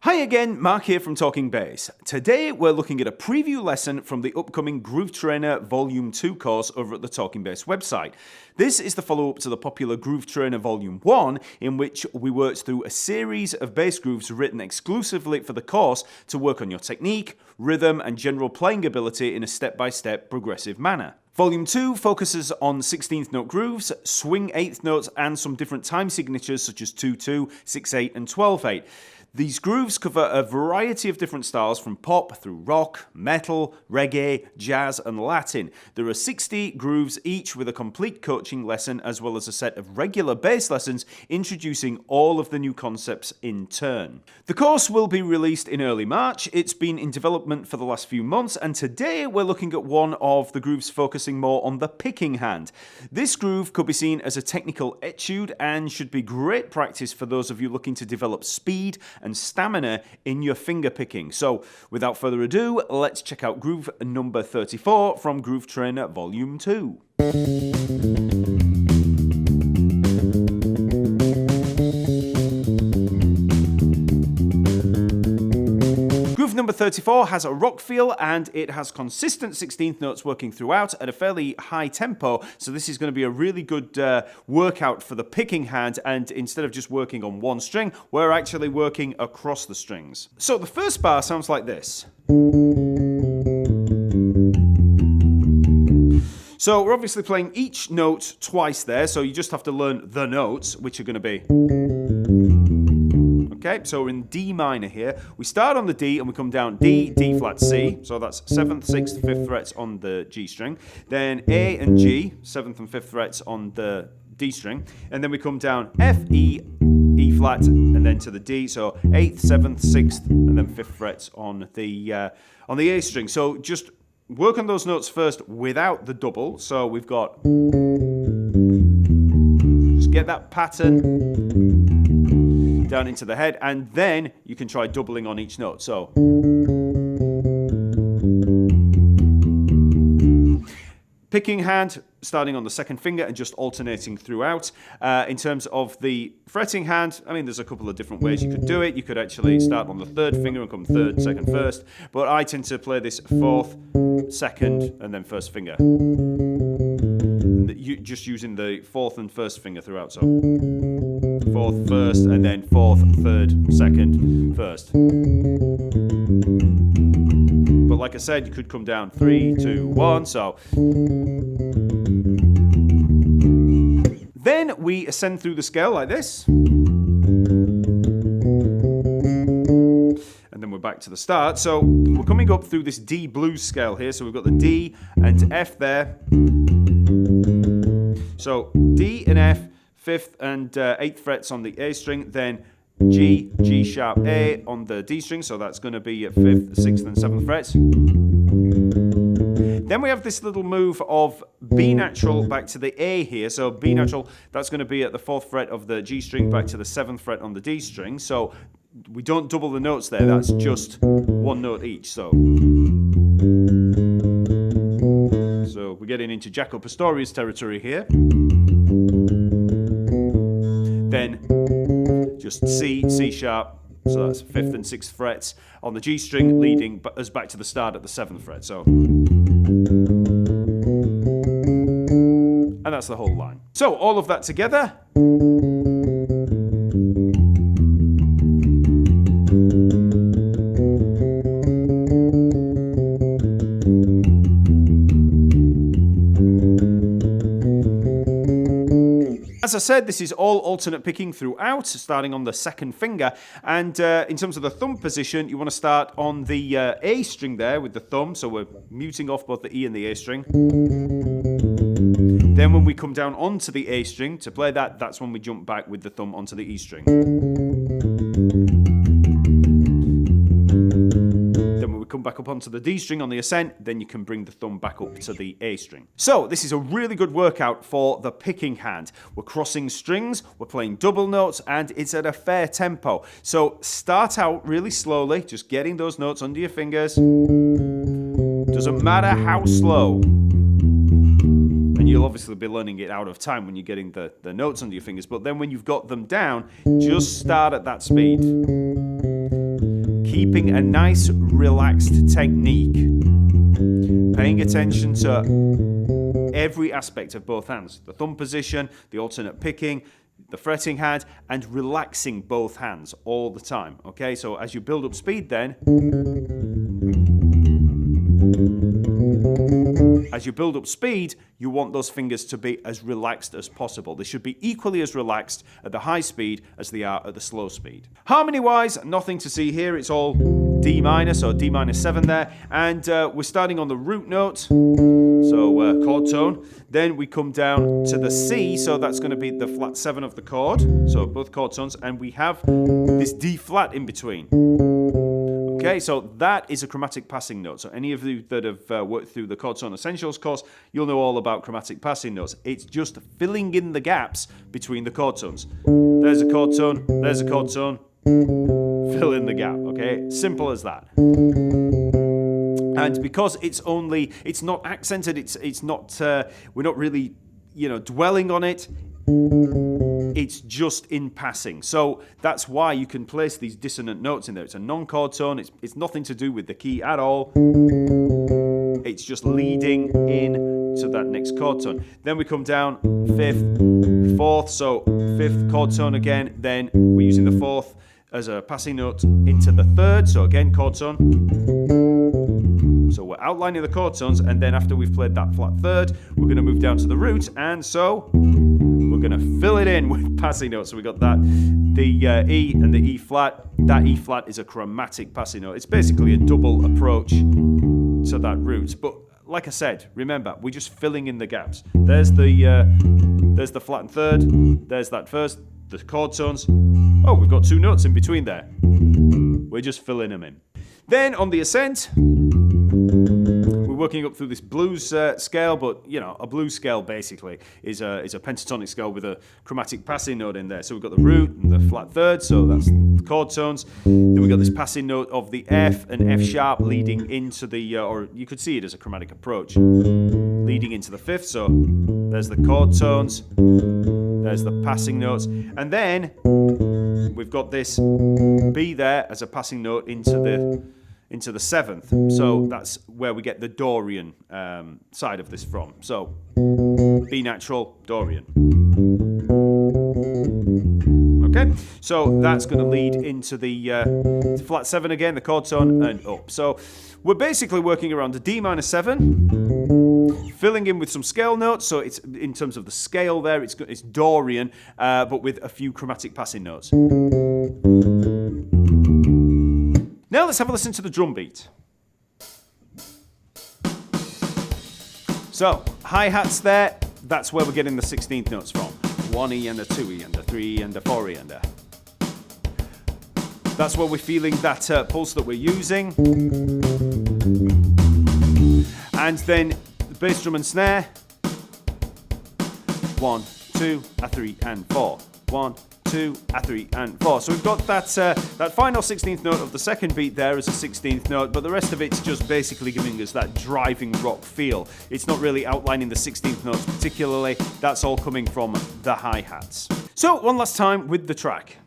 Hi again, Mark here from Talkingbass. Today we're looking at a preview lesson from the upcoming Groove Trainer Volume 2 course over at the Talkingbass website. This is the follow-up to the popular Groove Trainer Volume 1, in which we worked through a series of bass grooves written exclusively for the course to work on your technique, rhythm and general playing ability in a step-by-step progressive manner. Volume 2 focuses on 16th note grooves, swing 8th notes and some different time signatures such as 2-2, 6-8 and 12-8. These grooves cover a variety of different styles from pop through rock, metal, reggae, jazz and Latin. There are 60 grooves each with a complete coaching lesson as well as a set of regular bass lessons introducing all of the new concepts in turn. The course will be released in early March. It's been in development for the last few months and today we're looking at one of the grooves focusing more on the picking hand. This groove could be seen as a technical etude and should be great practice for those of you looking to develop speed and stamina in your finger picking. So without further ado, let's check out groove number 34 from Groove Trainer Volume 2. Groove number 34 has a rock feel and it has consistent 16th notes working throughout at a fairly high tempo, so this is going to be a really good workout for the picking hand, and instead of just working on one string, we're actually working across the strings. So the first bar sounds like this. So we're obviously playing each note twice there, so you just have to learn the notes, which are going to be... Okay, so we're in D minor here. We start on the D and we come down D, D flat, C. So that's 7th, 6th, 5th frets on the G string. Then A and G, 7th and 5th frets on the D string. And then we come down F, E, E flat, and then to the D. So 8th, 7th, 6th, and then 5th frets on the A string. So just work on those notes first without the double. So we've got... Just get that pattern down into the head, and then you can try doubling on each note. So picking hand, starting on the second finger and just alternating throughout. In terms of the fretting hand, I mean, there's a couple of different ways you could do it. You could actually start on the third finger and come third, second, first, but I tend to play this fourth, second, and then first finger. Just using the fourth and first finger throughout, so fourth, first, and then fourth, third, second, first. But like I said, you could come down 3, 2, 1, so. Then we ascend through the scale like this. And then we're back to the start. So we're coming up through this D blues scale here. So we've got the D and F there. So D and F, 5th and 8th frets on the A string, then G, G sharp A on the D string, so that's going to be at 5th, 6th and 7th frets. Then we have this little move of B natural back to the A here, so B natural, that's going to be at the 4th fret of the G string back to the 7th fret on the D string, so we don't double the notes there, that's just one note each. So we're getting into Jaco Pastorius territory here. Then just C, C sharp, so that's 5th and 6th frets on the G string, leading us back to the start at the 7th fret. So, and that's the whole line. So all of that together. As I said, this is all alternate picking throughout, starting on the second finger. And in terms of the thumb position, you want to start on the A string there with the thumb. So we're muting off both the E and the A string. Then when we come down onto the A string to play that, that's when we jump back with the thumb onto the E string. Come back up onto the D string on the ascent, then you can bring the thumb back up to the A string. So this is a really good workout for the picking hand. We're crossing strings, we're playing double notes, and it's at a fair tempo. So start out really slowly, just getting those notes under your fingers. Doesn't matter how slow. And you'll obviously be learning it out of time when you're getting the notes under your fingers, but then when you've got them down, just start at that speed. keeping a nice relaxed technique, paying attention to every aspect of both hands, the thumb position, the alternate picking, the fretting hand, and relaxing both hands all the time. Okay, so as you build up speed then, you want those fingers to be as relaxed as possible. They should be equally as relaxed at the high speed as they are at the slow speed. Harmony-wise, nothing to see here. It's all D minus or D minus 7 there. And we're starting on the root note, so chord tone. Then we come down to the C, so that's going to be the flat 7 of the chord. So both chord tones. And we have this D flat in between. Okay, so that is a chromatic passing note. So any of you that have worked through the Chord Tone Essentials course, you'll know all about chromatic passing notes. It's just filling in the gaps between the chord tones. There's a chord tone, there's a chord tone, fill in the gap, okay? Simple as that. And because it's not accented, it's not, we're not really, dwelling on it. It's just in passing. So that's why you can place these dissonant notes in there. It's a non-chord tone. It's nothing to do with the key at all. It's just leading in to that next chord tone. Then we come down 5th, 4th. So 5th chord tone again. Then we're using the 4th as a passing note into the 3rd. So again, chord tone. So we're outlining the chord tones, and then after we've played that flat 3rd, we're going to move down to the root, and so we're going to fill it in with passing notes. So we got that, the E and the E flat. That E flat is a chromatic passing note. It's basically a double approach to that root. But like I said, remember, we're just filling in the gaps. There's the flat and 3rd. There's that first, the chord tones. Oh, we've got 2 notes in between there. We're just filling them in. Then on the ascent, we're working up through this blues scale, but a blues scale basically is a pentatonic scale with a chromatic passing note in there. So we've got the root and the flat 3rd, so that's the chord tones. Then we've got this passing note of the F and F sharp leading into the, or you could see it as a chromatic approach, leading into the 5th. So there's the chord tones, there's the passing notes, and then we've got this B there as a passing note into the 7th. So that's where we get the Dorian side of this from. So B natural, Dorian. Okay, so that's going to lead into the flat 7 again, the chord tone, and up. So we're basically working around the D minor 7, filling in with some scale notes. So it's in terms of the scale there, it's Dorian, but with a few chromatic passing notes. Now let's have a listen to the drum beat. So, hi-hats there, that's where we're getting the 16th notes from. 1E and a 2E and a 3E and a 4E and a. That's where we're feeling that pulse that we're using. And then the bass drum and snare. 1, 2, a 3 and 4. 1, 2, a 3 and 4. So we've got that final 16th note of the second beat there as a 16th note, but the rest of it's just basically giving us that driving rock feel. It's not really outlining the 16th notes particularly. That's all coming from the hi-hats. So one last time with the track.